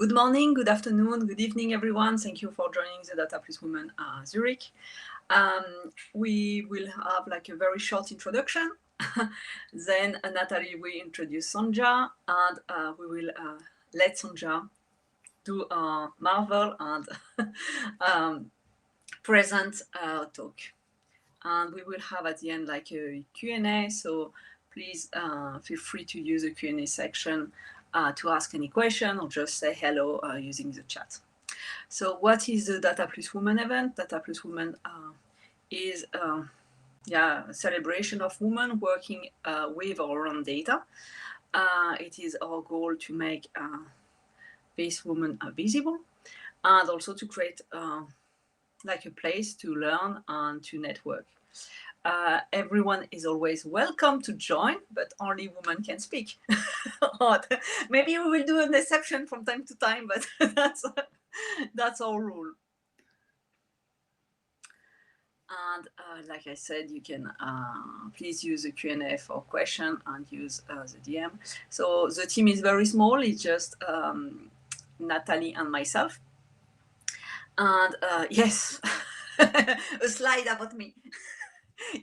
Good morning, good afternoon, good evening, everyone. Thank you for joining the Data+Women Zurich. We will have like a very short introduction. Then Natalie will introduce Sonja, and we will let Sonja do Marvel and present talk. And we will have at the end like a Q&A, so please feel free to use the Q&A section to ask any question or just say hello using the chat. So what is the Data+Women event? Data+Women is a celebration of women working with or around data. It is our goal to make these women visible and also to create like a place to learn and to network. Everyone is always welcome to join, but only women can speak. Maybe we will do an exception from time to time, but that's our rule. And like I said, you can please use the Q&A for question and use the DM. So the team is very small. It's just Natalie and myself. And yes, a slide about me.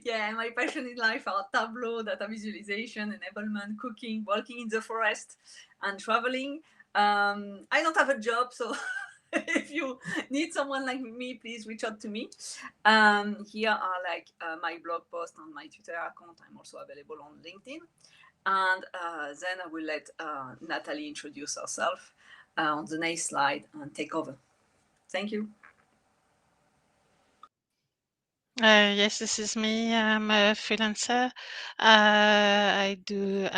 Yeah, my passion in life are Tableau, data visualization, enablement, cooking, walking in the forest, and traveling. I don't have a job, so if you need someone like me, please reach out to me. Here are like my blog post and my Twitter account. I'm also available on LinkedIn. And then I will let Natalie introduce herself on the next slide and take over. Thank you. Yes, this is me. I'm a freelancer. I do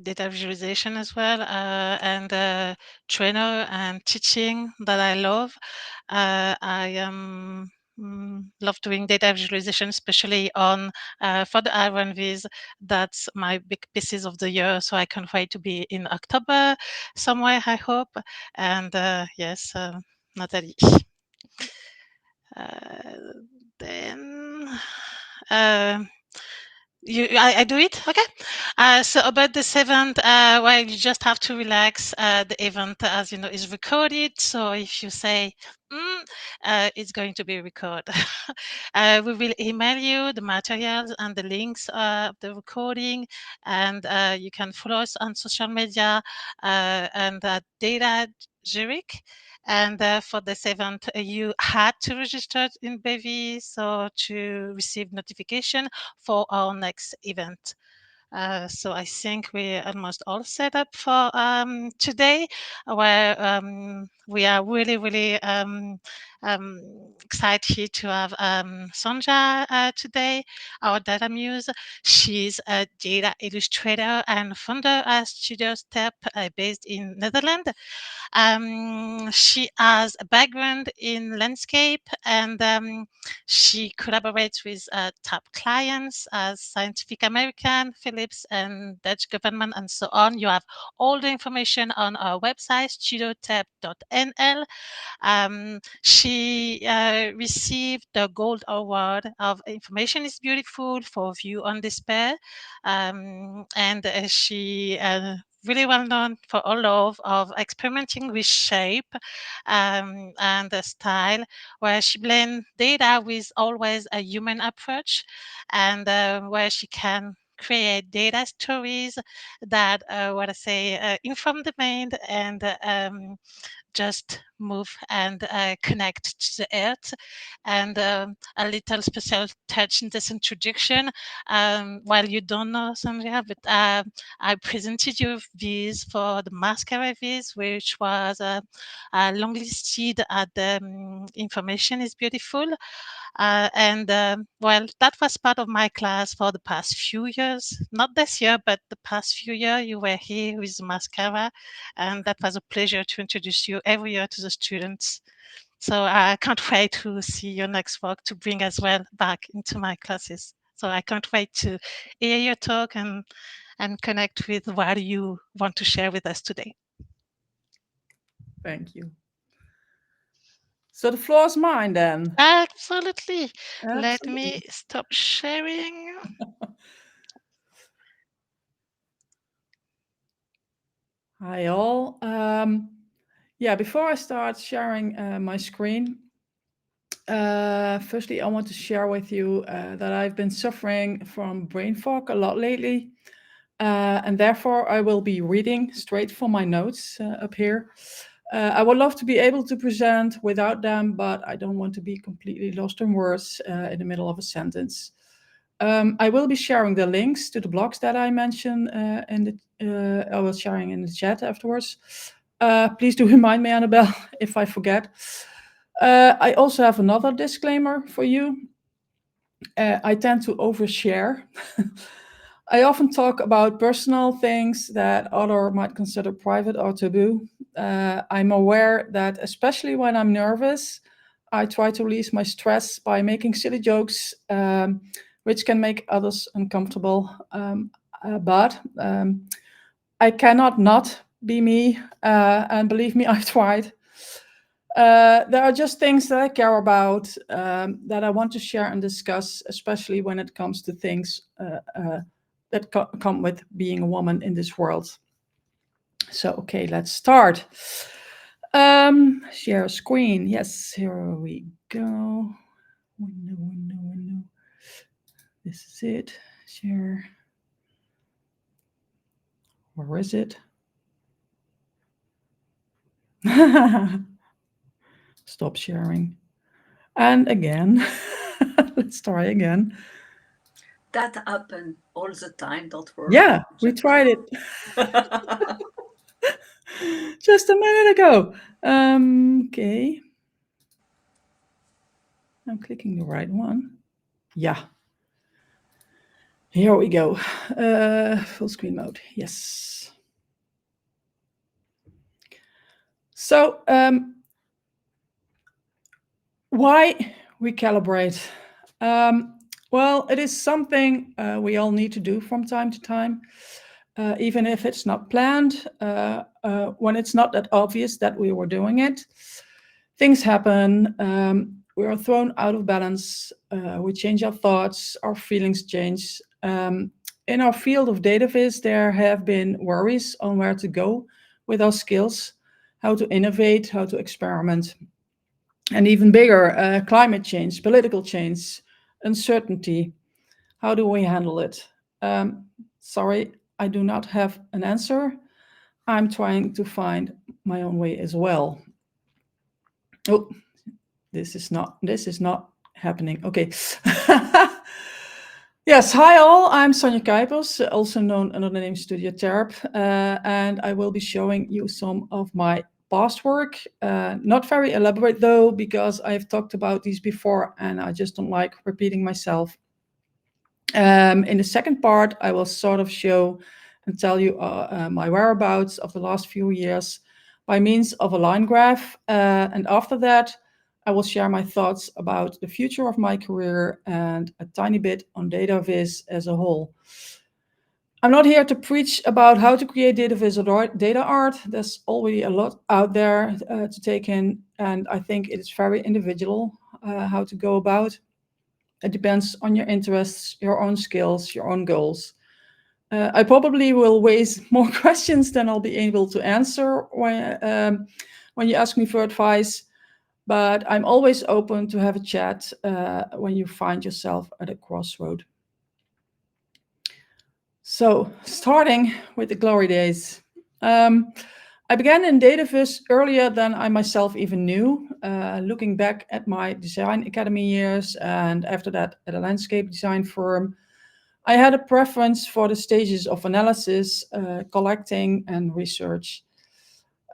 data visualization as well, and trainer and teaching that I love. I love doing data visualization, especially on for the R&Vs. That's my big pieces of the year, so I can't wait to be in October somewhere, I hope. And yes, Nathalie. Then I do it. Okay. So about this event, well, you just have to relax. The event, as you know, is recorded. So if you say, it's going to be recorded. We will email you the materials and the links of the recording, and you can follow us on social media and Data Zurich. And for this event, you had to register in Bevy so to receive notification for our next event. So I think we're almost all set up for today, where we are really excited to have Sonja today, our data muse. She's a data illustrator and founder at Studio TERP based in Netherlands. She has a background in landscape, and she collaborates with top clients as Scientific American, Philips, and Dutch government, and so on. You have all the information on our website, studiotep.nl. She received the Gold Award of Information is Beautiful for View on Despair, and she really well known for her love of experimenting with shape and the style, where she blends data with always a human approach, and where she can create data stories that inform the mind and just move and connect to the earth. And a little special touch in this introduction. While you don't know Sandra, but I presented you this for the mascara viz, which was longlisted at the Information is Beautiful. Well, that was part of my class for the past few years. Not this year, but the past few years, you were here with mascara, and that was a pleasure to introduce you every year to the students. So I can't wait to see your next work to bring as well back into my classes. So I can't wait to hear your talk and connect with what you want to share with us today. Thank you. So the floor is mine then. Absolutely. Let Absolutely. me stop sharing. Hi all. Yeah, before I start sharing my screen, firstly, I want to share with you that I've been suffering from brain fog a lot lately. And therefore, I will be reading straight from my notes up here. I would love to be able to present without them, but I don't want to be completely lost in words in the middle of a sentence. I will be sharing the links to the blogs that I mentioned I was sharing in the chat afterwards. Please do remind me, Annabelle, if I forget. I also have another disclaimer for you. I tend to overshare. I often talk about personal things that others might consider private or taboo. I'm aware that, especially when I'm nervous, I try to release my stress by making silly jokes, which can make others uncomfortable. But I cannot not be me, and believe me, I've tried. There are just things that I care about, that I want to share and discuss, especially when it comes to things that come with being a woman in this world. So, okay, let's start. Share screen. Yes, here we go. Window. This is it. Share. Where is it? Stop sharing. And again. Let's try again. That happens all the time, don't worry. Yeah, we tried it just a minute ago. Okay. I'm clicking the right one. Yeah. Here we go. Full screen mode. Yes. So, why recalibrate? Well, it is something we all need to do from time to time, even if it's not planned, when it's not that obvious that we were doing it. Things happen. We are thrown out of balance. We change our thoughts. Our feelings change. In our field of dataviz, there have been worries on where to go with our skills, how to innovate, how to experiment. And even bigger, climate change, political change, uncertainty. How do we handle it? Sorry, I do not have an answer. I'm trying to find my own way as well. Oh, this is not happening. Okay. Yes, hi all. I'm Sonja Kuijpers, also known under the name Studio TERP, and I will be showing you some of my past work. Not very elaborate though, because I've talked about these before and I just don't like repeating myself. In the second part, I will sort of show and tell you my whereabouts of the last few years by means of a line graph. And after that, I will share my thoughts about the future of my career and a tiny bit on dataviz as a whole. I'm not here to preach about how to create dataviz or data art. There's already a lot out there to take in, and I think it is very individual how to go about. It depends on your interests, your own skills, your own goals. I probably will raise more questions than I'll be able to answer when you ask me for advice, but I'm always open to have a chat when you find yourself at a crossroad. So, starting with the glory days. I began in dataviz earlier than I myself even knew, looking back at my design academy years and after that at a landscape design firm. I had a preference for the stages of analysis, collecting, and research.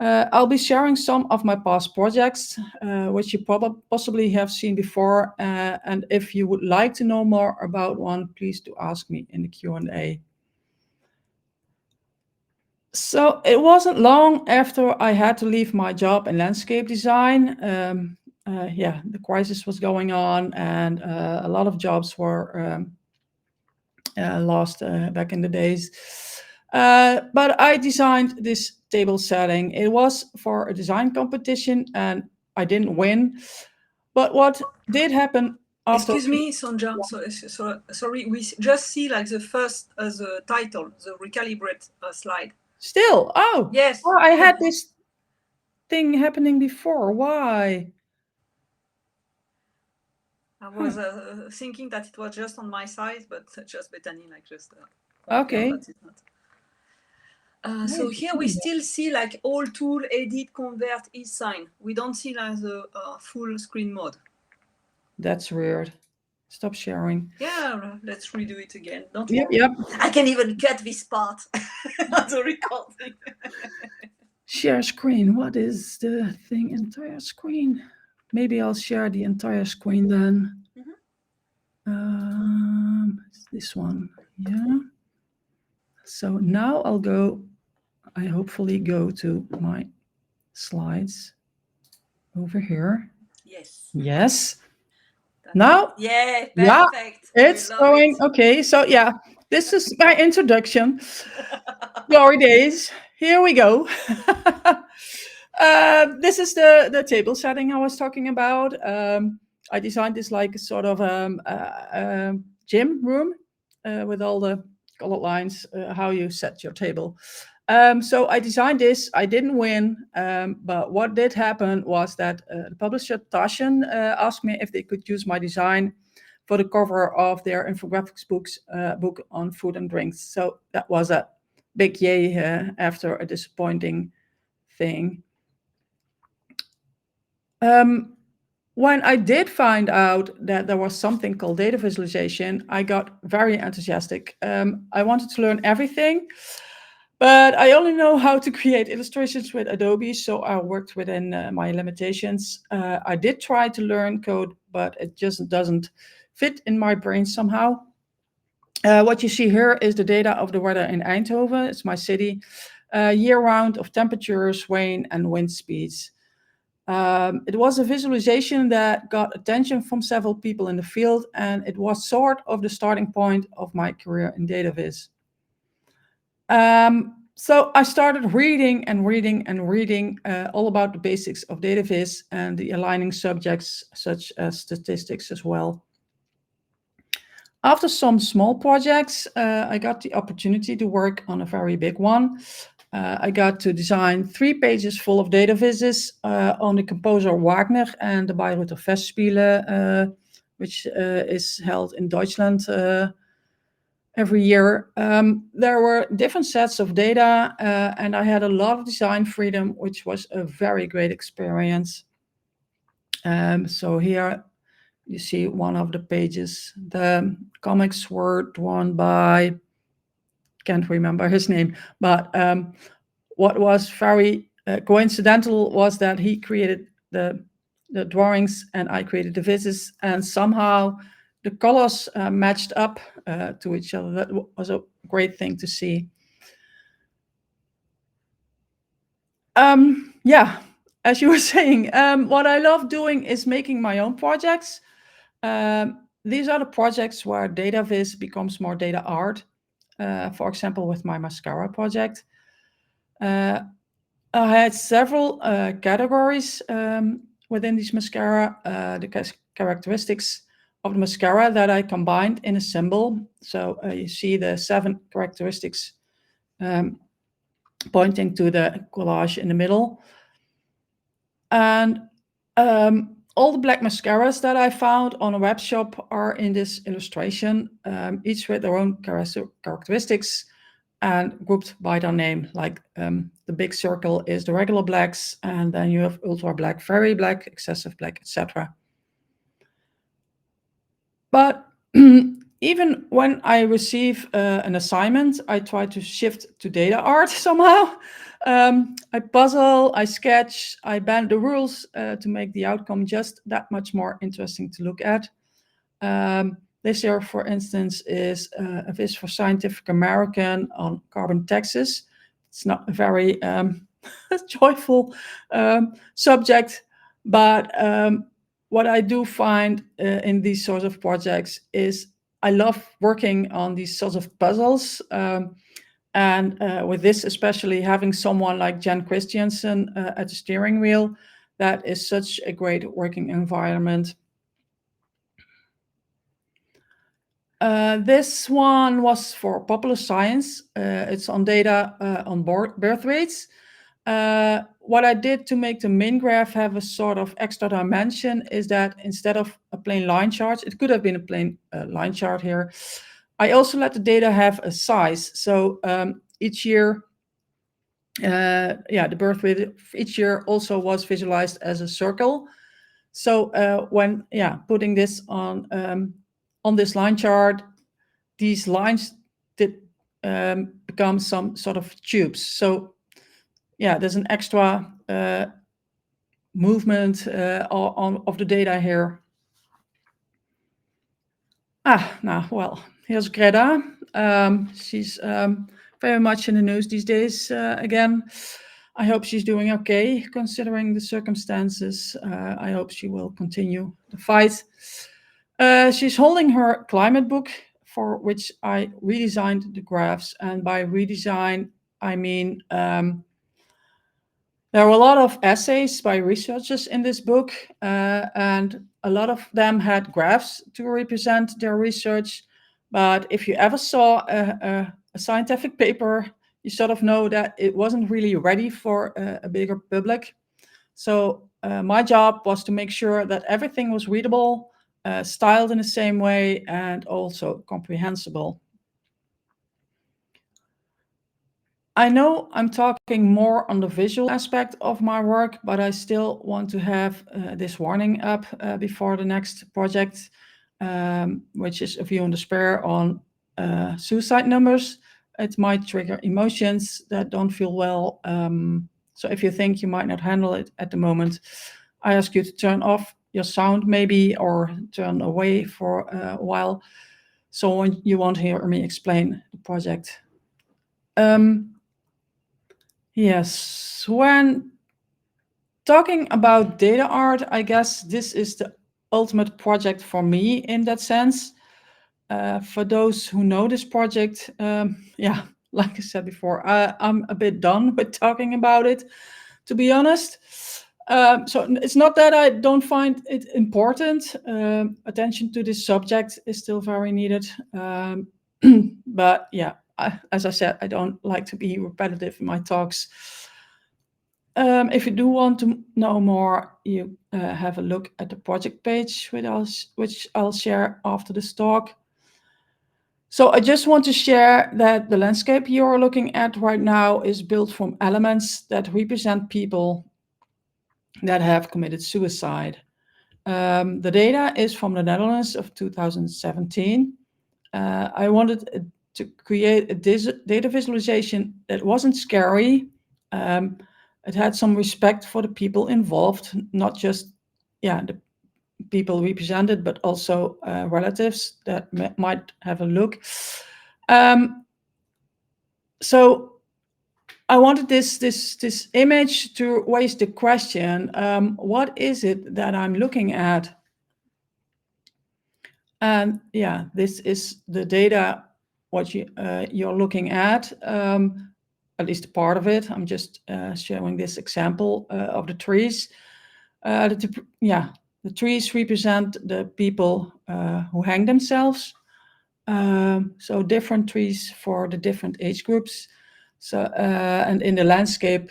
I'll be sharing some of my past projects, which you possibly have seen before, and if you would like to know more about one, please do ask me in the Q&A. So it wasn't long after I had to leave my job in landscape design. The crisis was going on, and a lot of jobs were lost back in the days. But I designed this table setting. It was for a design competition, and I didn't win. But what did happen after... Excuse me, Sonja. Sorry, we just see like the first, the title, the Recalibrate slide. Still? Oh, yes. well, I had this thing happening before. Why? I was thinking that it was just on my side, but just Bethany just Okay. confirmed that it's not. So here we still see like all tool, edit, convert, e-sign. We don't see like the full screen mode. That's weird. Stop sharing. Yeah, let's redo it again. Don't Yep, worry. yep. I can even cut this part of the recording. Share screen. What is the thing? Entire screen. Maybe I'll share the entire screen then. This one. Yeah. So now I'll go. I hopefully go to my slides over here. Yes. Yes. Now, yeah, yeah, perfect. it's going. Okay, so yeah, this is my introduction. Glory days. Here we go. This is the table setting I was talking about. I designed this like a sort of gym room with all the colored lines, how you set your table. So I designed this. I didn't win, but what did happen was that the publisher Taschen asked me if they could use my design for the cover of their infographics book on food and drinks. So that was a big yay after a disappointing thing. When I did find out that there was something called data visualization, I got very enthusiastic. I wanted to learn everything, but I only know how to create illustrations with Adobe, so I worked within my limitations. I did try to learn code, but it just doesn't fit in my brain somehow. What you see here is the data of the weather in Eindhoven. It's my city, year-round of temperatures, rain, and wind speeds. It was a visualization that got attention from several people in the field, and it was sort of the starting point of my career in dataviz. So I started reading and reading and reading all about the basics of dataviz and the aligning subjects such as statistics as well. After some small projects, I got the opportunity to work on a very big one. I got to design 3 pages full of data vizes on the composer Wagner and the Bayreuther Festspiele, which is held in Deutschland every year. There were different sets of data, and I had a lot of design freedom, which was a very great experience. So here you see one of the pages. The comics were drawn by, can't remember his name, but what was very coincidental was that he created the drawings and I created the vizes, and somehow the colors matched up to each other. That was a great thing to see. Yeah, as you were saying, what I love doing is making my own projects. These are the projects where data viz becomes more data art. For example, with my mascara project. I had several categories within this mascara, the characteristics of the mascara that I combined in a symbol. So you see the 7 characteristics pointing to the collage in the middle. And all the black mascaras that I found on a web shop are in this illustration, each with their own characteristics and grouped by their name. Like the big circle is the regular blacks, and then you have ultra black, very black, excessive black, etc. But even when I receive an assignment, I try to shift to data art somehow. I puzzle, I sketch, I bend the rules to make the outcome just that much more interesting to look at. This year, for instance, is a viz for Scientific American on carbon taxes. It's not a very joyful subject, but what I do find in these sorts of projects is I love working on these sorts of puzzles. And with this, especially having someone like Jen Christiansen at the steering wheel, that is such a great working environment. This one was for popular science. It's on data on birth rates. What I did to make the main graph have a sort of extra dimension is that instead of a plain line chart, it could have been a plain line chart here. I also let the data have a size. So each year, the birth rate of each year also was visualized as a circle. So when putting this on this line chart, these lines did become some sort of tubes. So there's an extra movement of the data here. Well, here's Greta. She's very much in the news these days again. I hope she's doing okay considering the circumstances. I hope she will continue the fight. She's holding her climate book, for which I redesigned the graphs. And by redesign, I mean there are a lot of essays by researchers in this book, and a lot of them had graphs to represent their research. But if you ever saw a scientific paper, you sort of know that it wasn't really ready for a bigger public. So my job was to make sure that everything was readable, styled in the same way, and also comprehensible. I know I'm talking more on the visual aspect of my work, but I still want to have this warning up before the next project, which is A View in Despair on suicide numbers. It might trigger emotions that don't feel well. So if you think you might not handle it at the moment, I ask you to turn off your sound maybe, or turn away for a while, so you won't hear me explain the project. Yes, when talking about data art, I guess this is the ultimate project for me in that sense. For those who know this project, like I said before, I'm a bit done with talking about it, to be honest. So it's not that I don't find it important. Attention to this subject is still very needed. But as I said, I don't like to be repetitive in my talks. If you do want to know more, you have a look at the project page, which I'll share after this talk. So I just want to share that the landscape you're looking at right now is built from elements that represent people that have committed suicide. The data is from the Netherlands of 2017. I wanted to create a data visualization that wasn't scary. It had some respect for the people involved, not just the people represented, but also relatives that might have a look. So I wanted this image to raise the question: what is it that I'm looking at? And this is the data what you're looking at least part of it. I'm just showing this example of the trees. The trees represent the people who hang themselves. So different trees for the different age groups. So and in the landscape,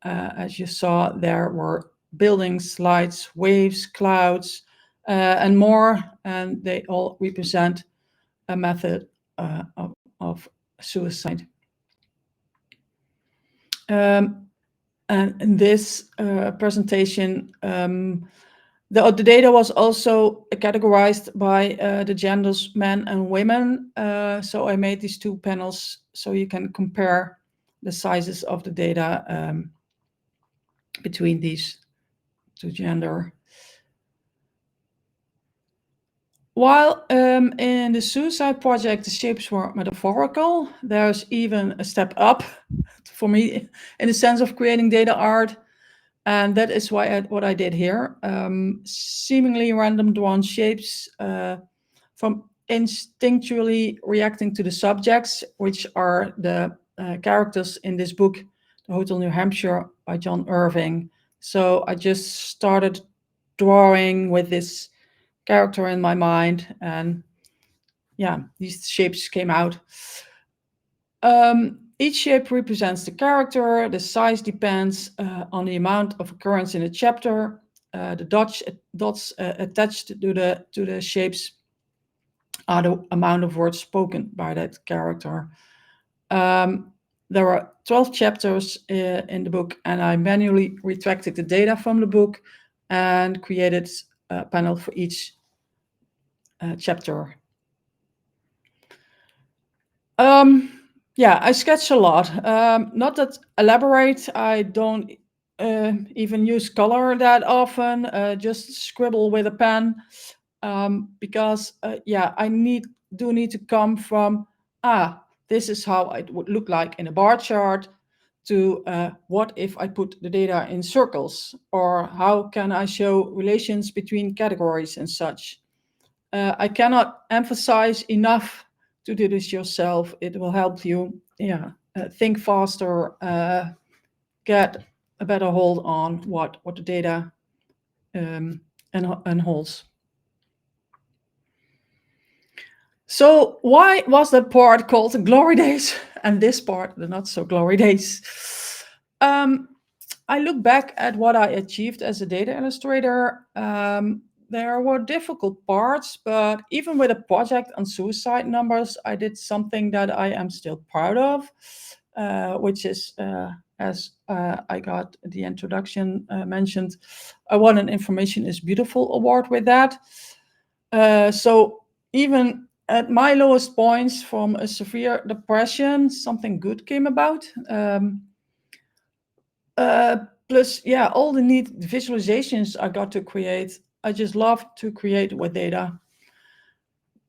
as you saw, there were buildings, lights, waves, clouds, and more, and they all represent a method of suicide. And in this presentation, the data was also categorized by the genders men and women. So I made these two panels so you can compare the sizes of the data between these two gender. While in the suicide project, the shapes were metaphorical, there's even a step up for me in the sense of creating data art. And that is what I did here. Seemingly random drawn shapes from instinctually reacting to the subjects, which are the characters in this book, The Hotel New Hampshire by John Irving. So I just started drawing with this character in my mind, and these shapes came out. Each shape represents the character. The size depends on the amount of occurrence in a chapter. The dots attached to the shapes are the amount of words spoken by that character. There are 12 chapters in the book, and I manually retracted the data from the book and created a panel for each chapter. Yeah, I sketch a lot. Not that elaborate. I don't even use color that often. Just scribble with a pen, because yeah, I do need to come from this is how it would look like in a bar chart, to what if I put the data in circles, or how can I show relations between categories and such. I cannot emphasize enough to do this yourself. It will help you, think faster, get a better hold on what the data and holds. So why was that part called the glory days and this part the not so glory days? I look back at what I achieved as a data illustrator. There were difficult parts, but even with a project on suicide numbers, I did something that I am still proud of, which is, as I got the introduction mentioned, I won an Information is Beautiful award with that. So even at my lowest points from a severe depression, something good came about. Plus, yeah, all the neat visualizations I got to create. I just love to create with data.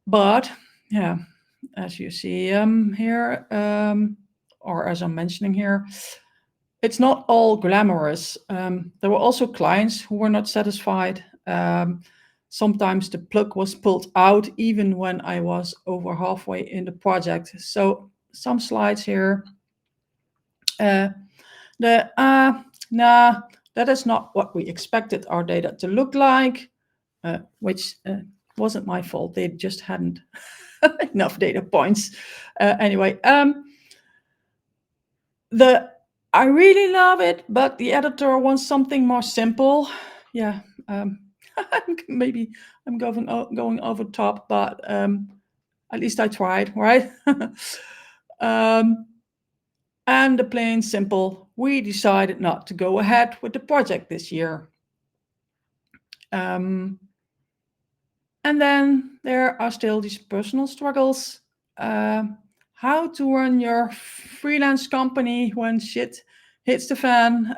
But yeah, as you see here, or as I'm mentioning here, it's not all glamorous. There were also clients who were not satisfied. Sometimes the plug was pulled out even when I was over halfway in the project. So some slides here. Nah, that is not what we expected our data to look like, which wasn't my fault. They just hadn't enough data points. Anyway, I really love it, but the editor wants something more simple. Yeah, maybe I'm going over top, but at least I tried, right? And the plain simple, we decided not to go ahead with the project this year. And then there are still these personal struggles. How to run your freelance company when shit hits the fan.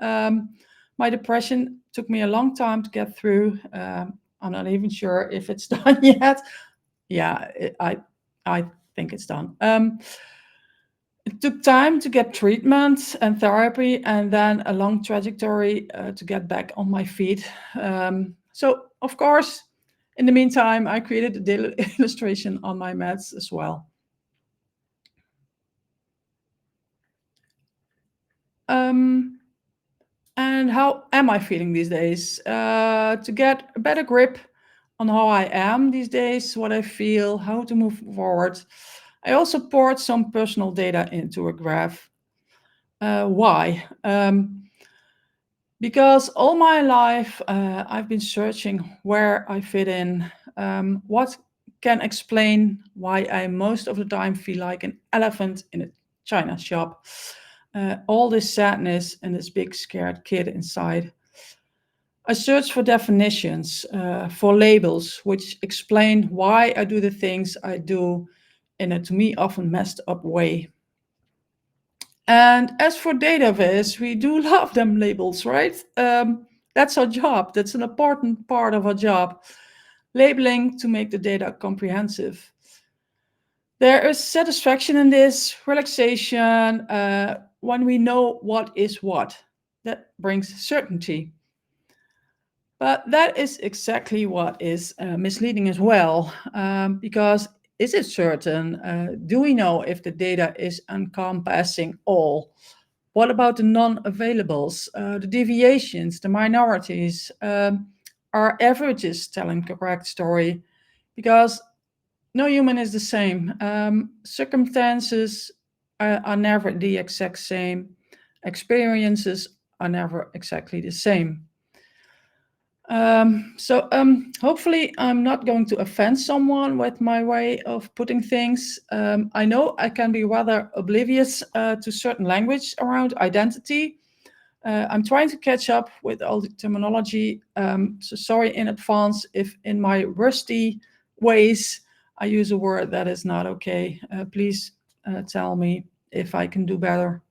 My depression took me a long time to get through. I'm not even sure if it's done yet. Yeah, I think it's done. It took time to get treatment and therapy, and then a long trajectory to get back on my feet. So, of course, in the meantime, I created a daily illustration on my mats as well. And how am I feeling these days? To get a better grip on how I am these days, what I feel, how to move forward, I also poured some personal data into a graph. Why? Because all my life I've been searching where I fit in, what can explain why I most of the time feel like an elephant in a china shop. All this sadness and this big scared kid inside. I search for definitions, for labels, which explain why I do the things I do in a, to me, often messed up way. And as for dataviz, we do love them labels, right? That's our job. That's an important part of our job. Labeling to make the data comprehensive. There is satisfaction in this, relaxation, when we know what is what. That brings certainty. But that is exactly what is misleading as well, because is it certain? Do we know if the data is encompassing all? What about the non-availables, the deviations, the minorities? Are averages telling the correct story? Because no human is the same. Circumstances are never the exact same. Experiences are never exactly the same. Hopefully I'm not going to offend someone with my way of putting things. I know I can be rather oblivious to certain language around identity. I'm trying to catch up with all the terminology, so sorry in advance if in my rusty ways I use a word that is not okay. Please tell me if I can do better.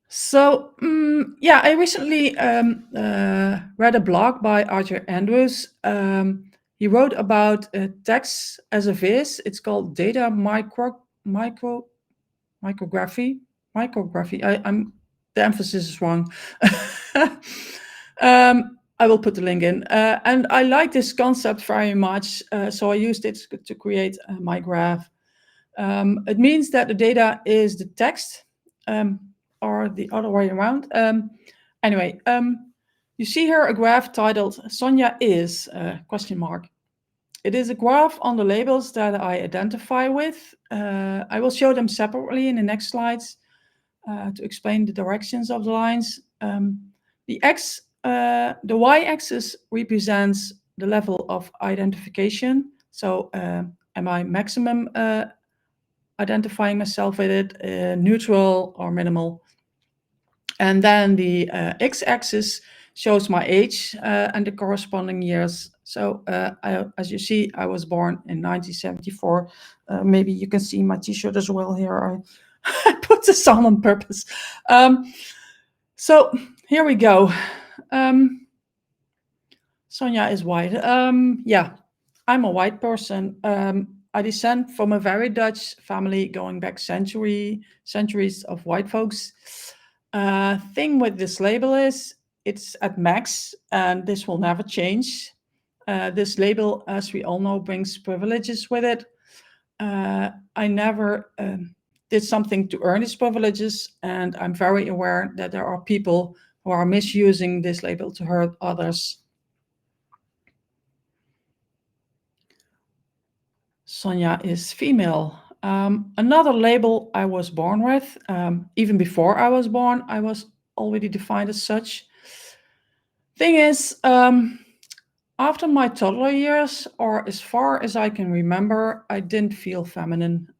So, yeah, I recently read a blog by Arthur Andrews. He wrote about text as a viz. It's called data micrography. Micrography. I'm the emphasis is wrong. I will put the link in. And I like this concept very much. So I used it to create my graph. It means that the data is the text, or the other way around. Anyway, you see here a graph titled Sonja is, question mark. It is a graph on the labels that I identify with. I will show them separately in the next slides to explain the directions of the lines. The y-axis represents the level of identification. So am I maximum identifying myself with it, neutral or minimal? And then the x-axis shows my age and the corresponding years. So as you see, I was born in 1974. Maybe you can see my t-shirt as well here. I put this on purpose. So here we go. Sonja is white. Yeah, I'm a white person. I descend from a very Dutch family going back centuries of white folks. Thing with this label is it's at max, and this will never change. This label, as we all know, brings privileges with it. I never did something to earn these privileges, and I'm very aware that there are people who are misusing this label to hurt others. Sonja is female. Another label I was born with, even before I was born, I was already defined as such. Thing is, after my toddler years, or as far as I can remember, I didn't feel feminine.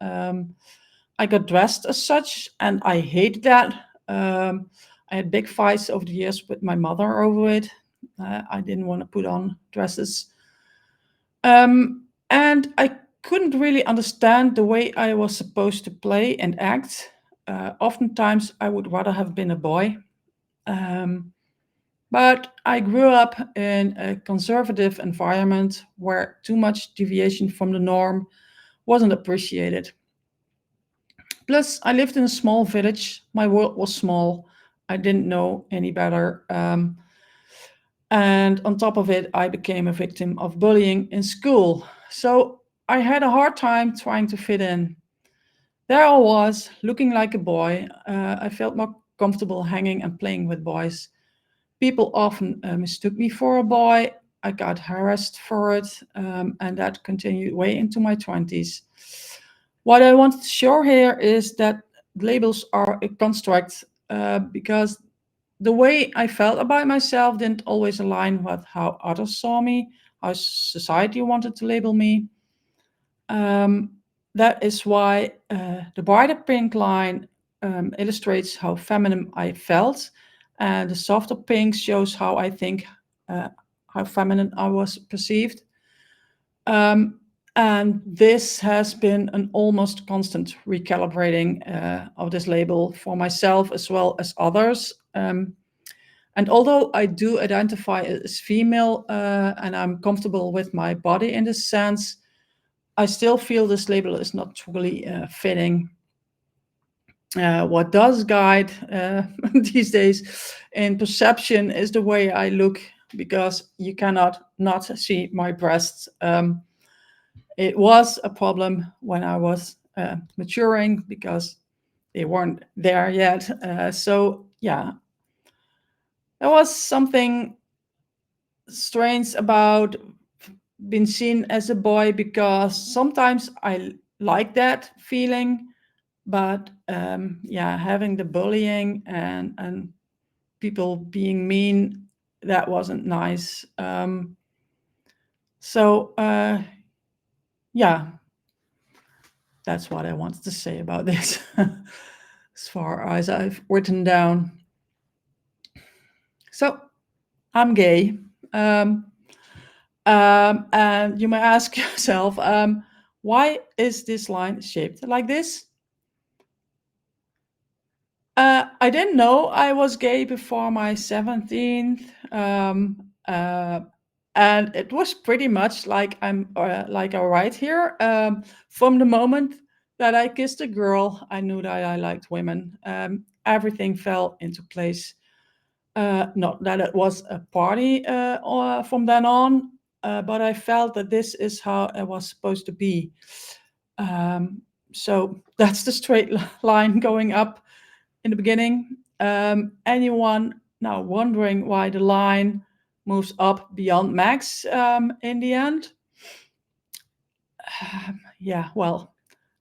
I got dressed as such, and I hated that. I had big fights over the years with my mother over it. I didn't want to put on dresses. And I couldn't really understand the way I was supposed to play and act. Oftentimes, I would rather have been a boy. But I grew up in a conservative environment where too much deviation from the norm wasn't appreciated. Plus, I lived in a small village. My world was small. I didn't know any better. And on top of it, I became a victim of bullying in school. So I had a hard time trying to fit in. There I was, looking like a boy. I felt more comfortable hanging and playing with boys. People often mistook me for a boy. I got harassed for it, and that continued way into my 20s. What I want to show here is that labels are a construct, because the way I felt about myself didn't always align with how others saw me, how society wanted to label me. That is why the brighter pink line illustrates how feminine I felt, and the softer pink shows how I think how feminine I was perceived. And this has been an almost constant recalibrating of this label for myself as well as others. And although I do identify as female and I'm comfortable with my body in this sense, I still feel this label is not truly fitting. What does guide these days in perception is the way I look, because you cannot not see my breasts. It was a problem when I was maturing because they weren't there yet. So yeah, there was something strange about being seen as a boy, because sometimes I like that feeling, but yeah, having the bullying and people being mean, that wasn't nice. So yeah, that's what I wanted to say about this. As far as I've written down. So I'm gay. And you may ask yourself, why is this line shaped like this? I didn't know I was gay before my 17th. And it was pretty much like I'm like I write here. From the moment that I kissed a girl, I knew that I liked women. Everything fell into place. Not that it was a party from then on, but I felt that this is how it was supposed to be. So that's the straight line going up in the beginning. Anyone now wondering why the line moves up beyond max in the end? Yeah, well,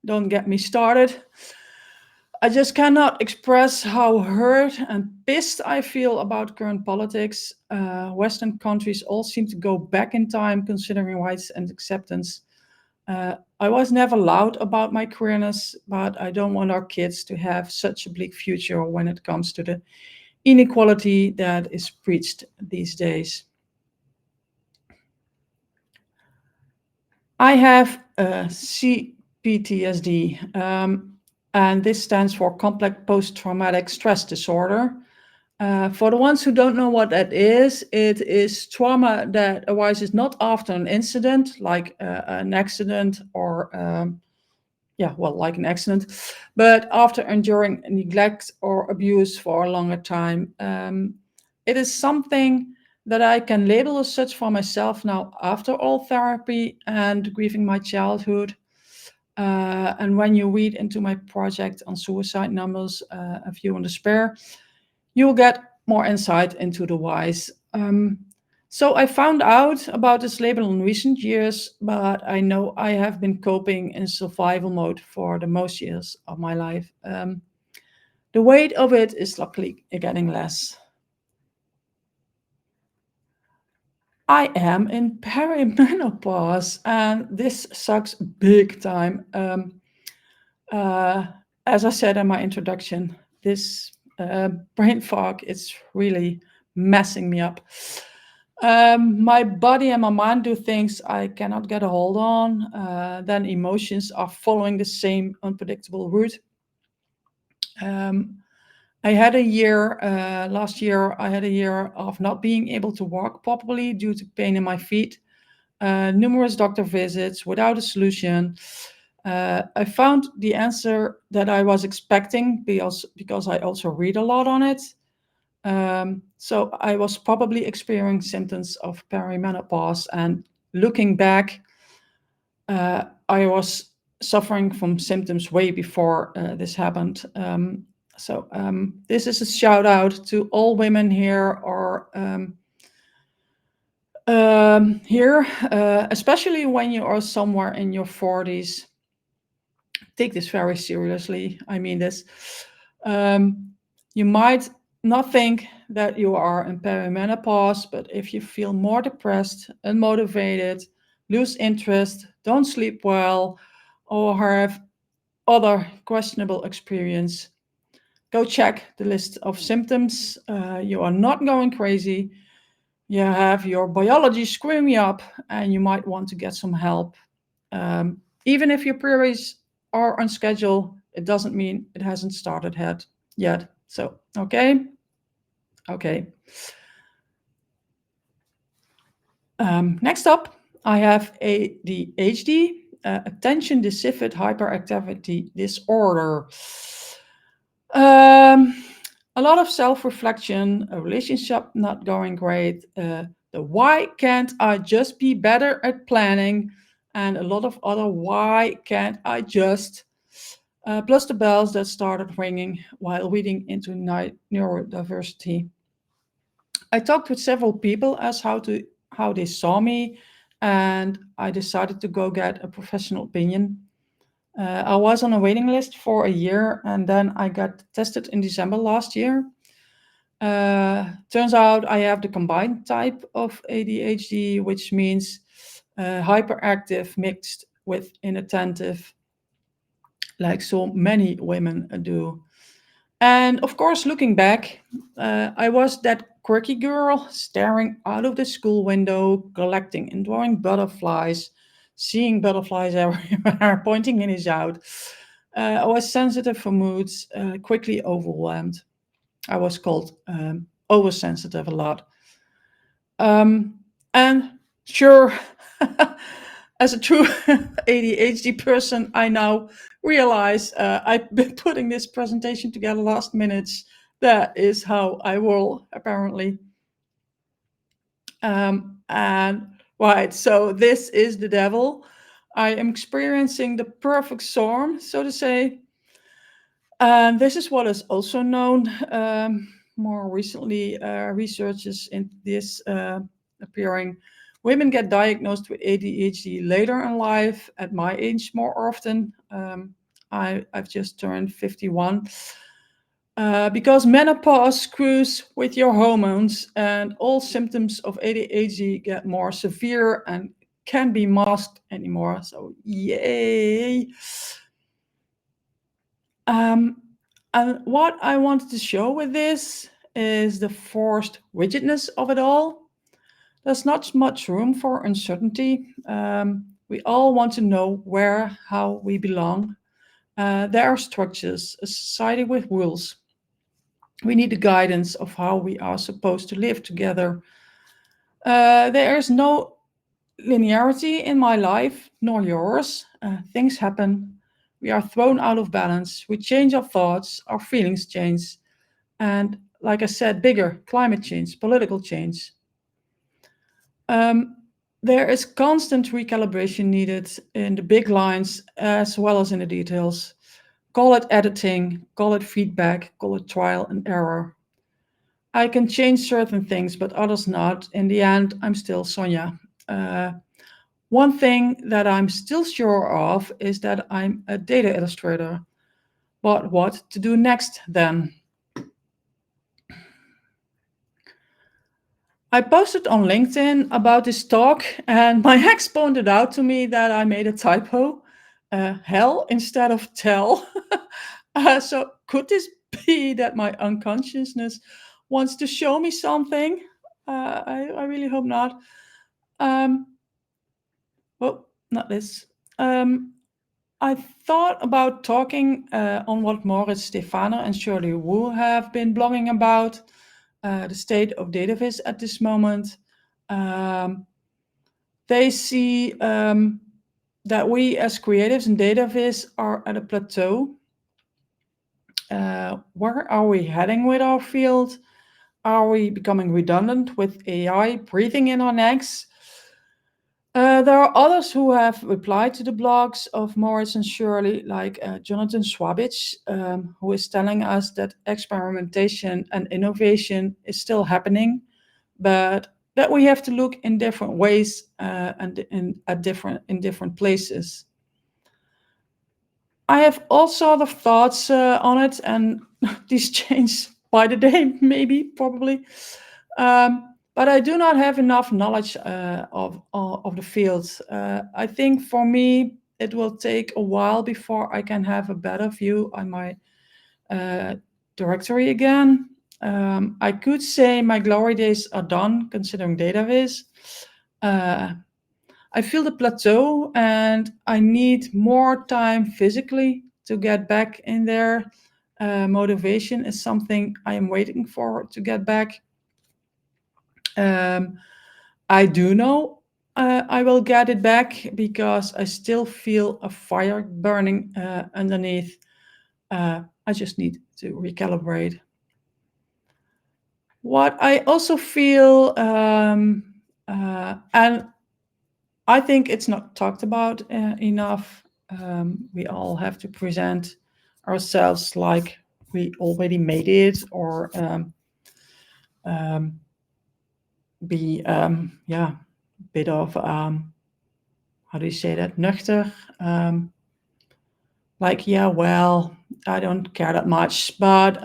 don't get me started. I just cannot express how hurt and pissed I feel about current politics. Western countries all seem to go back in time considering rights and acceptance. I was never loud about my queerness, but I don't want our kids to have such a bleak future when it comes to the inequality that is preached these days. I have CPTSD, and this stands for complex post-traumatic stress disorder. For the ones who don't know what that is, it is trauma that arises not after an incident, like an accident or like an accident, but after enduring neglect or abuse for a longer time. It is something that I can label as such for myself now after all therapy and grieving my childhood. And when you read into my project on suicide numbers, A View on Despair, you will get more insight into the whys. So I found out about this label in recent years, but I know I have been coping in survival mode for the most years of my life. The weight of it is luckily getting less. I am in perimenopause, and this sucks big time. As I said in my introduction, this brain fog is really messing me up. My body and my mind do things I cannot get a hold on. Then emotions are following the same unpredictable route. I had a year, last year, I had a year of not being able to walk properly due to pain in my feet. Numerous doctor visits without a solution. I found the answer that I was expecting because I also read a lot on it. So I was probably experiencing symptoms of perimenopause, and looking back, I was suffering from symptoms way before this happened. So this is a shout out to all women here or here, especially when you are somewhere in your 40s. Take this very seriously. I mean this. You might not think that you are in perimenopause, but if you feel more depressed, unmotivated, lose interest, don't sleep well, or have other questionable experience, go check the list of symptoms. You are not going crazy. You have your biology screwing you up, and you might want to get some help. Even if your periods are on schedule, it doesn't mean it hasn't started yet. So, okay. Next up, I have ADHD, attention deficit hyperactivity disorder. A lot of self-reflection, a relationship not going great, the why can't I just be better at planning, and a lot of other why can't I just, plus the bells that started ringing while reading into neurodiversity. I talked with several people as how they saw me, and I decided to go get a professional opinion. I was on a waiting list for a year, and then I got tested in December last year. Turns out I have the combined type of ADHD, which means hyperactive mixed with inattentive, like so many women do. And of course, looking back, I was that quirky girl staring out of the school window, collecting and drawing butterflies, seeing butterflies everywhere, pointing in out. I was sensitive for moods, quickly overwhelmed. I was called oversensitive a lot. And sure, as a true ADHD person, I now realize I've been putting this presentation together last minute. That is how I roll, apparently. And right, so this is the devil. I am experiencing the perfect storm, so to say. And this is what is also known more recently, researchers in this appearing. Women get diagnosed with ADHD later in life, at my age more often. I've just turned 51. Because menopause screws with your hormones, and all symptoms of ADHD get more severe and can't be masked anymore. So, yay! And what I wanted to show with this is the forced rigidness of it all. There's not much room for uncertainty. We all want to know where, how we belong. There are structures, a society with rules. We need the guidance of how we are supposed to live together. There is no linearity in my life, nor yours. Things happen. We are thrown out of balance. We change our thoughts, our feelings change. And like I said, bigger climate change, political change. There is constant recalibration needed in the big lines as well as in the details. Call it editing, call it feedback, call it trial and error. I can change certain things, but others not. In the end, I'm still Sonja. One thing that I'm still sure of is that I'm a data illustrator. But what to do next then? I posted on LinkedIn about this talk, and my ex pointed out to me that I made a typo. Hell instead of tell. So could this be that my unconsciousness wants to show me something? I really hope not. Well, not this. I thought about talking on what Moritz Stefano and Shirley Wu have been blogging about, the state of dataviz at this moment. They see that we as creatives in dataviz are at a plateau. Where are we heading with our field? Are we becoming redundant with AI breathing in our necks? There are others who have replied to the blogs of Moritz and Shirley, like Jonathan Swabich, who is telling us that experimentation and innovation is still happening, but that we have to look in different ways and in different places. I have all sort of thoughts on it, and these change by the day, maybe, probably. But I do not have enough knowledge of the field. I think for me, it will take a while before I can have a better view on my directory again. I could say my glory days are done, considering dataviz. I feel the plateau, and I need more time physically to get back in there. Motivation is something I am waiting for to get back. I do know I will get it back because I still feel a fire burning underneath. I just need to recalibrate. What I also feel, and I think it's not talked about enough, we all have to present ourselves like we already made it, or be a bit of how do you say that, nuchter, like, yeah, well, I don't care that much. But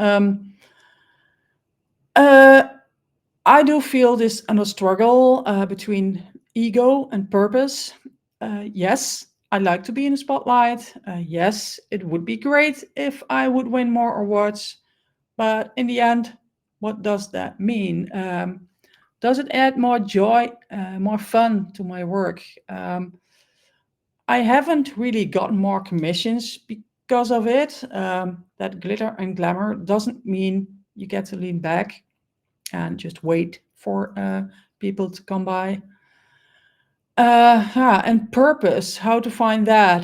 I do feel this inner struggle between ego and purpose. Yes, I like to be in the spotlight. Yes, it would be great if I would win more awards. But in the end, what does that mean? Does it add more joy, more fun to my work? I haven't really gotten more commissions because of it. That glitter and glamour doesn't mean you get to lean back and just wait for people to come by. Yeah, and purpose, how to find that.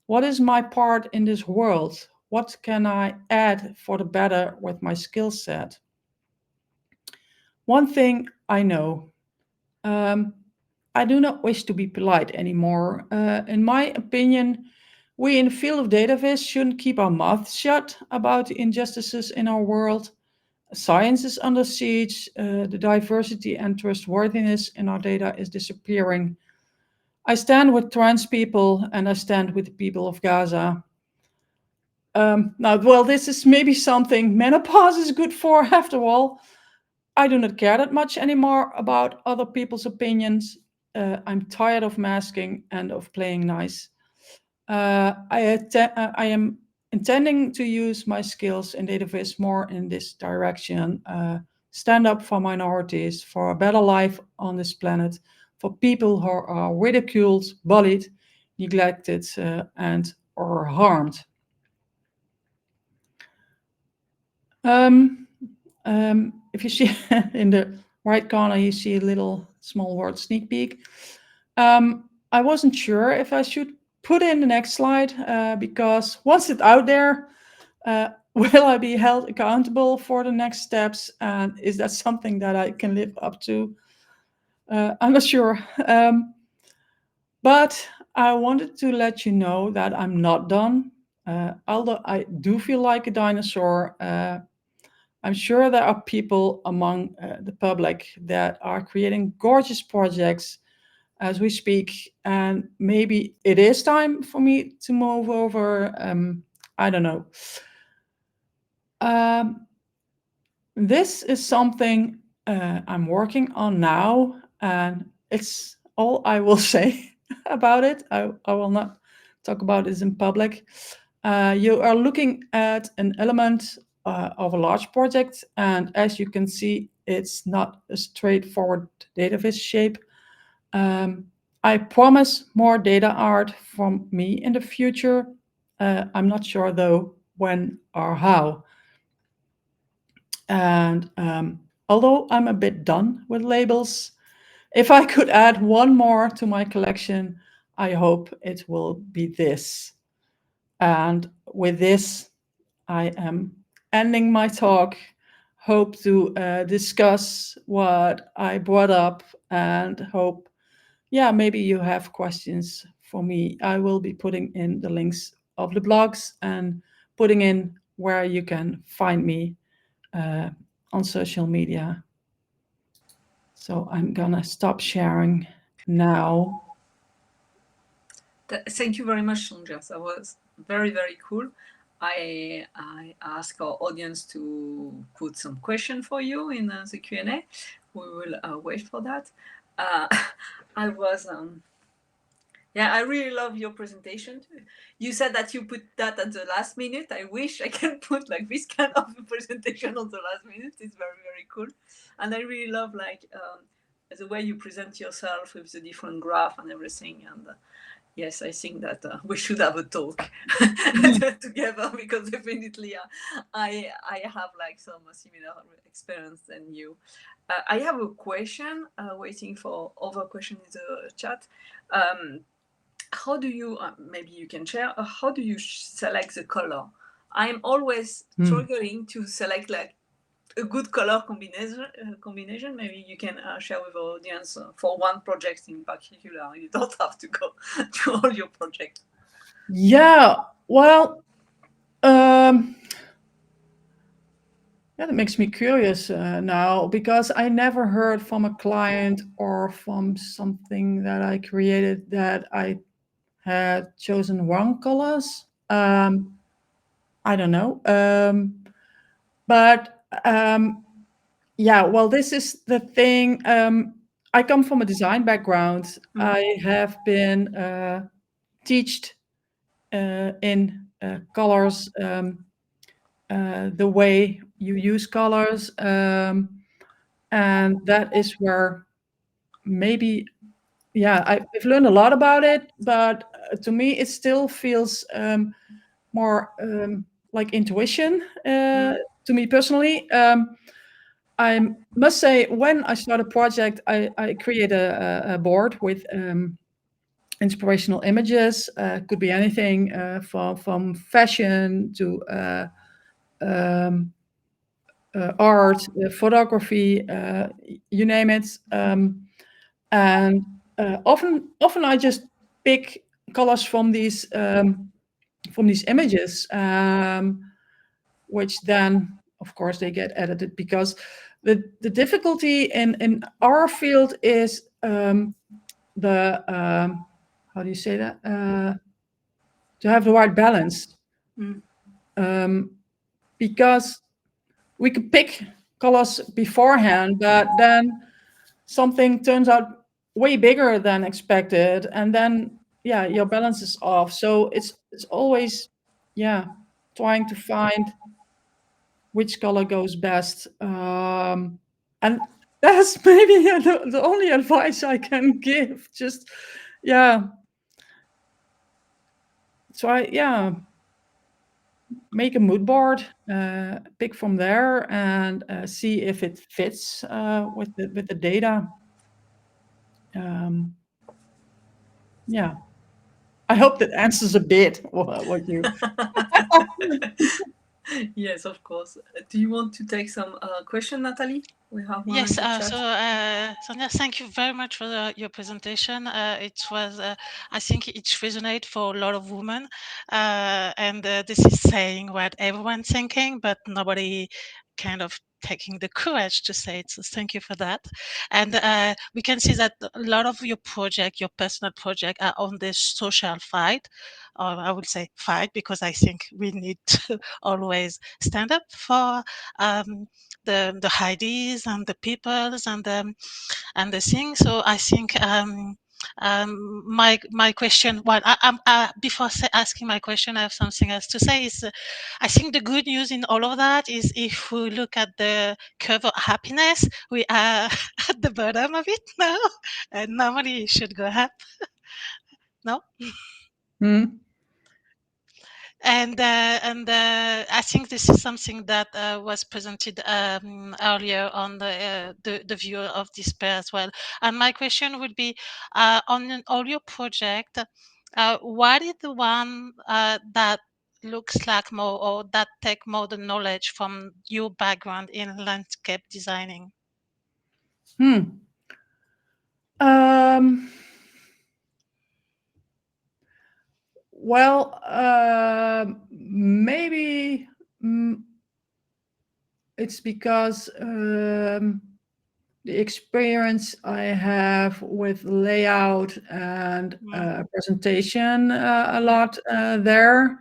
What is my part in this world? What can I add for the better with my skill set? One thing I know, um, I do not wish to be polite anymore. In my opinion, we in the field of dataviz shouldn't keep our mouths shut about the injustices in our world. Science is under siege, the diversity and trustworthiness in our data is disappearing. I stand with trans people and I stand with the people of Gaza. Now, well, this is maybe something menopause is good for after all. I do not care that much anymore about other people's opinions. I'm tired of masking and of playing nice. I am intending to use my skills in dataviz more in this direction. Stand up for minorities, for a better life on this planet, for people who are ridiculed, bullied, neglected, and or harmed. Um, if you see in the right corner, you see a little small word sneak peek. I wasn't sure if I should put in the next slide because once it's out there, will I be held accountable for the next steps? And is that something that I can live up to? I'm not sure. But I wanted to let you know that I'm not done. Although I do feel like a dinosaur, I'm sure there are people among the public that are creating gorgeous projects as we speak, and maybe it is time for me to move over. I don't know. Um, this is something I'm working on now, and it's all I will say about it. I will not talk about this in public. You are looking at an element of a large project, and as you can see, it's not a straightforward dataviz shape. Um, I promise more data art from me in the future. I'm not sure though when or how. And although I'm a bit done with labels, if I could add one more to my collection, I hope it will be this. And with this, I am ending my talk. Hope to discuss what I brought up and hope, yeah, maybe you have questions for me. I will be putting in the links of the blogs and putting in where you can find me uh, on social media. So I'm gonna stop sharing now. Thank you very much, Sonja. That was very, very cool. I ask our audience to put some question for you in the Q&A. We will wait for that. I was yeah, I really love your presentation. You said that you put that at the last minute. I wish I can put like this kind of presentation on the last minute. It's very, very cool. And I really love like the way you present yourself with the different graph and everything. And yes, I think that we should have a talk together because definitely I have like some similar experience than you. I have a question, waiting for other question in the chat. How do you maybe you can share how do you select the color? I'm always struggling to select like a good color combination. Maybe you can share with our audience for one project in particular. You don't have to go to all your projects. Yeah, well, yeah, that makes me curious now because I never heard from a client or from something that I created that I had chosen wrong colors. I don't know. But yeah, well, this is the thing. I come from a design background. I have been taught in colors, the way you use colors, and that is where maybe, yeah, I've learned a lot about it, but to me, it still feels more like intuition to me personally. I must say, when I start a project, I create a board with inspirational images. Could be anything from fashion to um, art, photography, you name it. And often I just pick colors from these images, which then, of course, they get edited, because the difficulty in our field is the how do you say that? To have the right balance, because we could pick colors beforehand, but then something turns out way bigger than expected, and then yeah, your balance is off. So it's always, yeah, trying to find which color goes best. And that's maybe the only advice I can give. Just, yeah, try, yeah, make a mood board, pick from there, and see if it fits with the data. Yeah, I hope that answers a bit what you. Yes, of course. Do you want to take some question, Natalie? We have one Yes, in the chat. Sonja, thank you very much for your presentation. It was, I think it resonates for a lot of women. And this is saying what everyone's thinking, but nobody kind of taking the courage to say it. So thank you for that. And we can see that a lot of your project, your personal project, are on the social fight, or I would say fight, because I think we need to always stand up for the ideas and the peoples and the things. So I think my question, well, before asking my question, I have something else to say. Is I think the good news in all of that is, if we look at the curve of happiness, we are at the bottom of it now, and normally it should go up. No. And I think this is something that was presented earlier on the view of despair as well. And my question would be, on all your project, what is the one that looks like more, or that take more the knowledge from your background in landscape designing? Well, maybe it's because the experience I have with layout and presentation a lot there.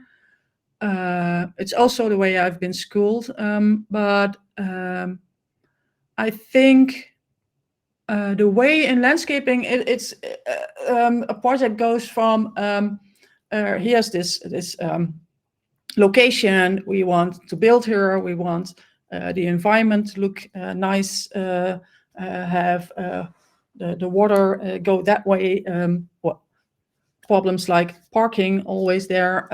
It's also the way I've been schooled, but I think the way in landscaping, it's a project goes from here's this location we want to build here. We want the environment to look nice, have the water go that way. What problems like parking always there,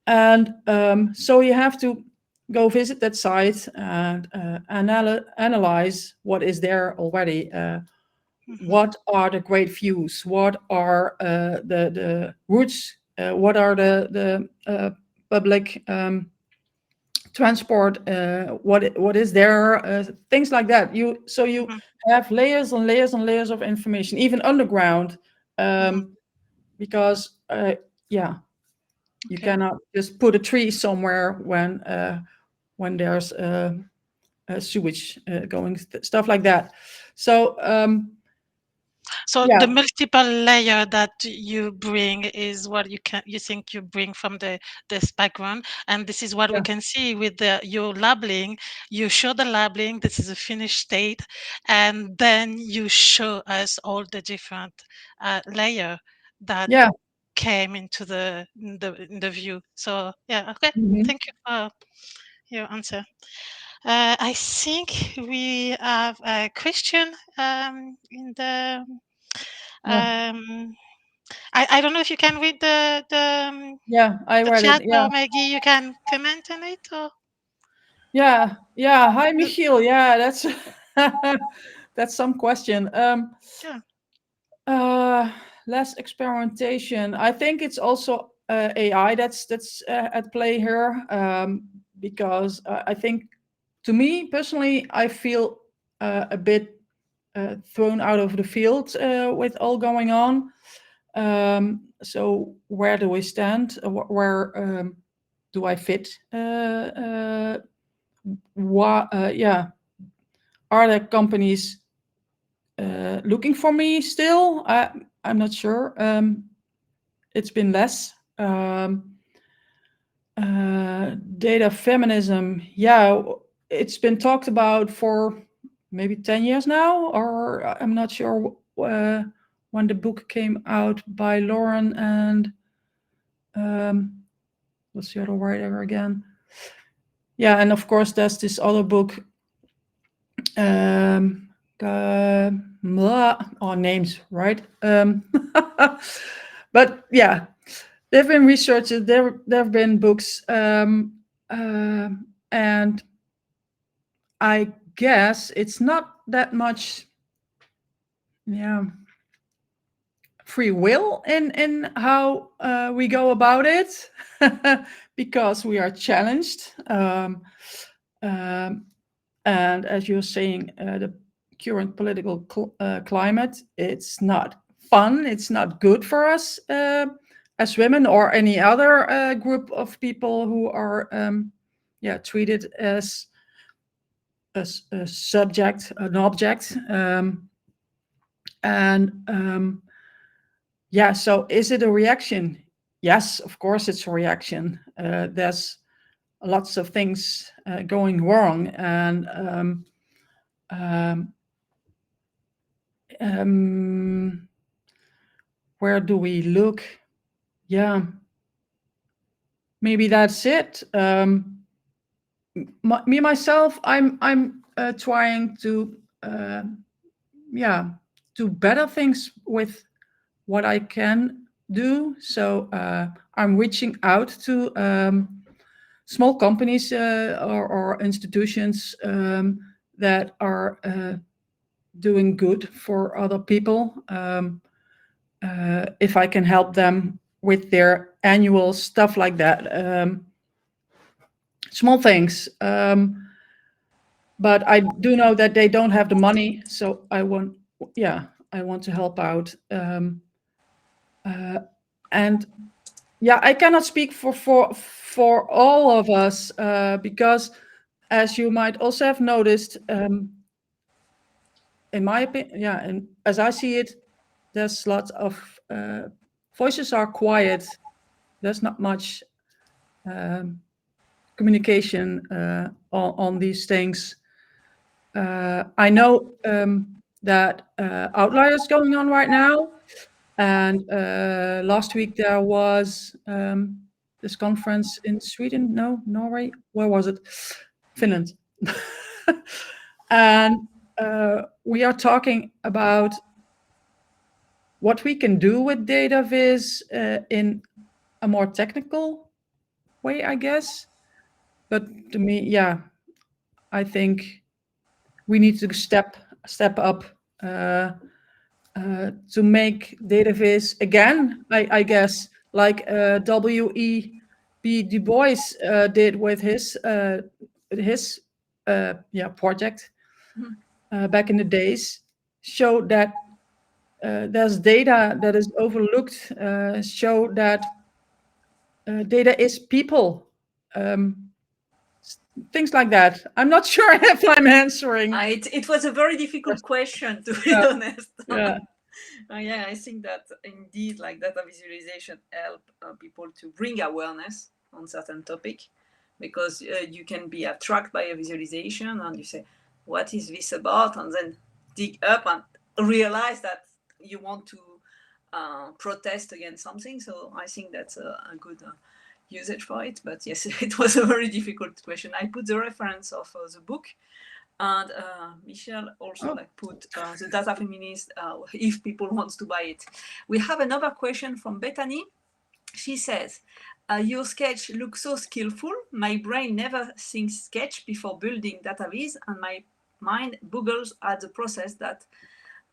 and so you have to go visit that site and analyze what is there already. What are the great views? What are the routes? What are the public transport? What is there? Things like that. You have layers and layers and layers of information, even underground, because you cannot just put a tree somewhere when there's sewage going, stuff like that. So So Yeah, the multiple layer that you bring is what you think you bring from this background, and this is what we yeah, can see with your labeling. You show the labeling. This is a finished state, and then you show us all the different layer that yeah. came into the view. So yeah, okay. Mhm. Thank you for your answer. I think we have a question in the Yeah, um, I don't know if you can read yeah. I the read it. chat, Yeah, or maybe you can comment on it, or yeah, yeah. Hi, uh, Michiel. Yeah, that's that's some question. yeah. Uh, Less experimentation. I think it's also AI that's at play here, because I think, to me personally, I feel a bit thrown out of the field with all going on. So where do we stand? Where do I fit? Yeah, are there companies looking for me still? I'm not sure. It's been less. Data feminism, yeah, it's been talked about for maybe 10 years now, or I'm not sure when the book came out by Lauren and what's the other writer again? Yeah, and of course, there's this other book. Names, right? But yeah, there have been researches, there have been books, and I guess it's not that much, yeah, free will in how we go about it, because we are challenged. Um, and as you're saying, the current political climate, it's not fun. It's not good for us as women or any other group of people who are, yeah, treated as a subject, an object. And yeah, so is it a reaction? Yes, of course it's a reaction. There's lots of things going wrong, and um, um, where do we look? Yeah, maybe that's it. Me myself, I'm trying to yeah, do better things with what I can do. So I'm reaching out to small companies or institutions that are doing good for other people. If I can help them with their annual stuff like that, small things. But I do know that they don't have the money, so yeah, I want to help out. And yeah, I cannot speak for all of us, because, as you might also have noticed, in my opinion, yeah, and as I see it, there's lots of voices are quiet. There's not much communication on these things. I know that outliers going on right now, and last week there was this conference in Sweden, no, Norway, where was it? Finland. And we are talking about what we can do with dataviz in a more technical way, I guess. But to me, yeah, I think we need to step up to make dataviz again. I guess like W.E.B. Du Bois did with his yeah, project back in the days, show that there's data that is overlooked, show that data is people, things like that. I'm not sure if I'm answering. It was a very difficult question, to be Yeah, honest. yeah. Yeah, I think that indeed, like data visualization help people to bring awareness on certain topic, because you can be attracted by a visualization and you say, "What is this about?" and then dig up and realize that you want to protest against something. So I think that's a good usage for it. But yes, it was a very difficult question. I put the reference of the book, and Michelle also like put the data feminist if people wants to buy it. We have another question from Bethany. She says, your sketch looks so skillful. My brain never thinks sketch before building dataviz, and my mind boggles at the process that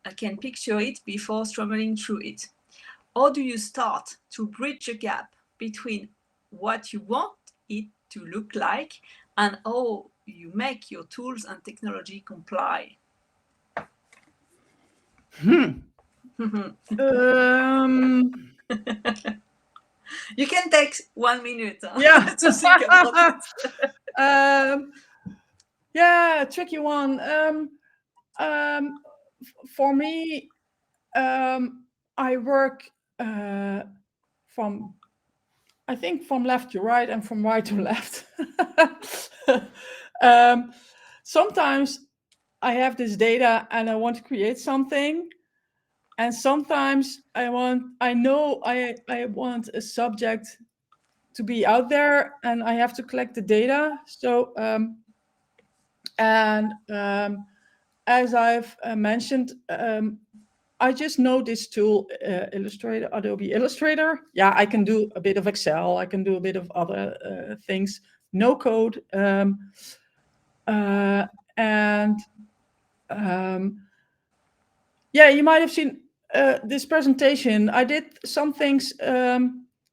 I can picture it before struggling through it. How do you start to bridge the gap between what you want it to look like and how you make your tools and technology comply? You can take 1 minute Yeah. to think about it. Yeah, tricky one. For me, I work from, I think, from left to right and from right to left. Sometimes I have this data and I want to create something, and sometimes I want a subject to be out there, and I have to collect the data. So as I've mentioned, I just know this tool, Illustrator, Adobe Illustrator. Yeah, I can do a bit of Excel. I can do a bit of other things. No code. And yeah, you might have seen this presentation. I did some things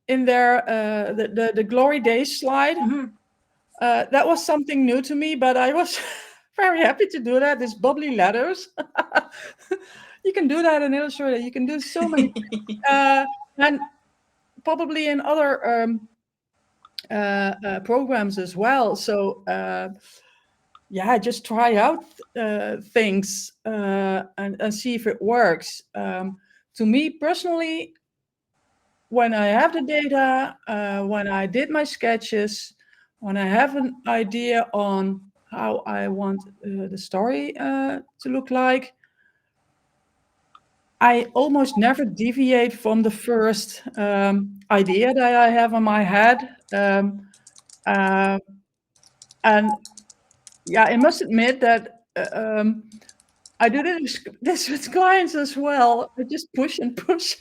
in there, the Glory Days slide. That was something new to me, but I was very happy to do that. These bubbly letters. You can do that in Illustrator. You can do so many, and probably in other programs as well. So yeah, just try out things and see if it works. To me personally, when I have the data, when I did my sketches, when I have an idea on how I want the story to look like, I almost never deviate from the first idea that I have in my head. And yeah, I must admit that I do this with clients as well. I just push and push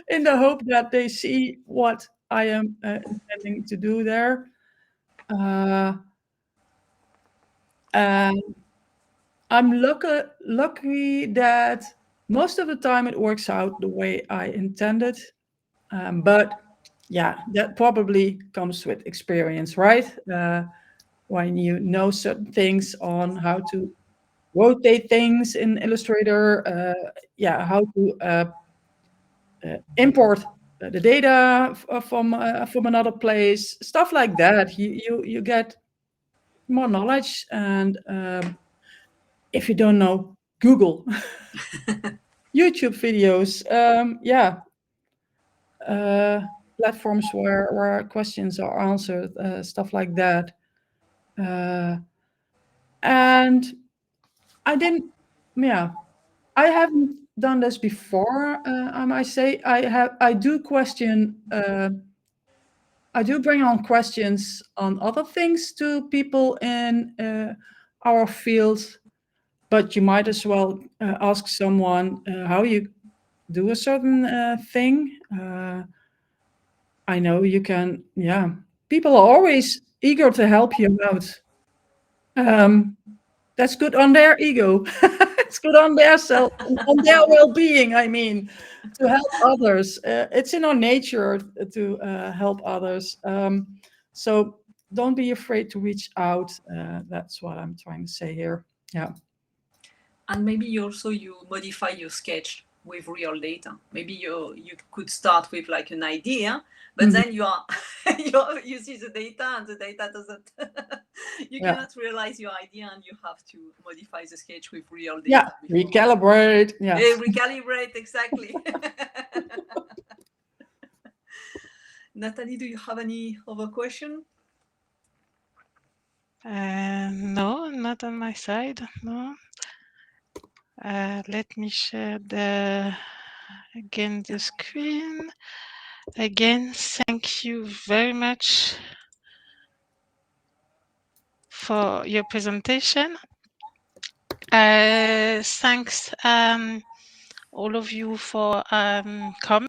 in the hope that they see what I am intending to do there. And I'm lucky that most of the time it works out the way I intended. But yeah, that probably comes with experience, right? When you know certain things on how to rotate things in Illustrator, yeah, how to import the data from another place, stuff like that. You get more knowledge, and if you don't know, Google, YouTube videos, yeah, platforms where questions are answered, stuff like that. And I didn't, yeah, I haven't done this before. I might say I do question. I do bring on questions on other things to people in our field, but you might as well ask someone how you do a certain thing. I know you can. Yeah, people are always eager to help you out. That's good on their ego. It's good on their self, on their well-being. I mean, to help others. It's in our nature to help others. So don't be afraid to reach out. That's what I'm trying to say here. Yeah. And maybe also you modify your sketch with real data. Maybe you could start with like an idea, but then you are you see the data and the data doesn't you cannot realize your idea, and you have to modify the sketch with real data. Recalibrate. Recalibrate, exactly. Natalie, do you have any other question? No, not on my side. No. Let me share again the screen. Again, thank you very much for your presentation. Thanks all of you for coming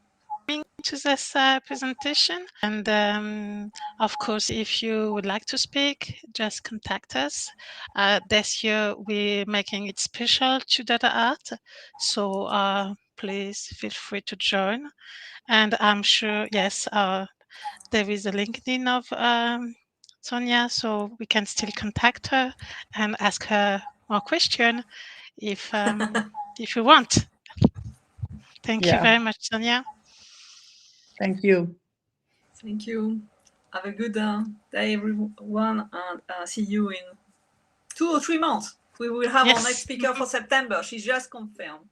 to this presentation. And of course, if you would like to speak, just contact us. This year, we're making it special to data art. So please feel free to join. And I'm sure, yes, there is a LinkedIn of Sonja, so we can still contact her and ask her more questions if you want. Thank you very much, Sonja. Thank you. Thank you. Have a good day, everyone, and see you in 2 or 3 months. We will have our next speaker for September. She's just confirmed.